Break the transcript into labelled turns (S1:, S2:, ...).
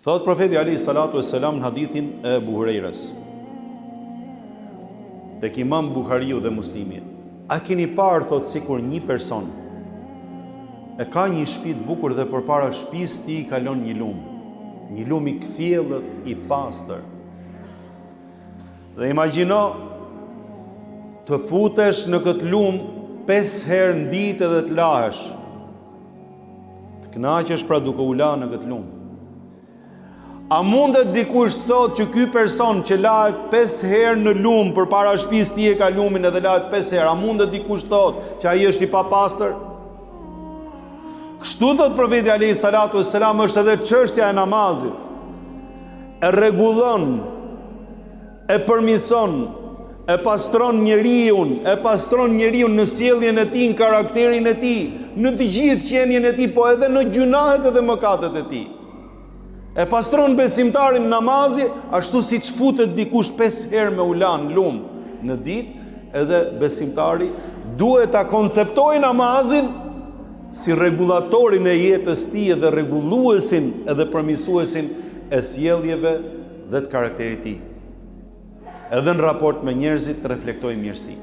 S1: Thot profeti alayhi salatu wassalam në hadithin e Abu Hurajras, tek Imam Buhariu dhe Muslimi, a keni parë, thot, sikur një person e ka një shtëpi të bukur dhe përpara shtëpisë tij kalon një lum i kthjellët, i pastër. Dhe imagjino të futesh në këtë lum 5 herë në ditë dhe të lahesh. Të kënaqesh pra duke u la në këtë lum. A mundet dikush thot që ky person që lahet 5 herë në lum përpara shtëpisë tij e ka lumin edhe lahet 5 herë, a mundet dikush thot që ai është i papastër? Kështu thot profeti alayhi salatu wassalam, është edhe çështja e namazit. E rregullon, e përmirëson, e pastron njeriu në sjelljen e tij, në karakterin e tij, në të gjithë qenien e tij, po edhe në gjunahet edhe mëkatet e tij. E pastron besimtarin namazi, ashtu siç futet dikush 5 herë me ulan lum në ditë, edhe besimtari duhet ta konceptojë namazin si rregullatorin e jetës tij dhe rregulluesin edhe përmirësuesin e sjelljeve dhe të karakterit tij. Edhe në raport me njerëzit të reflektojë mirësi.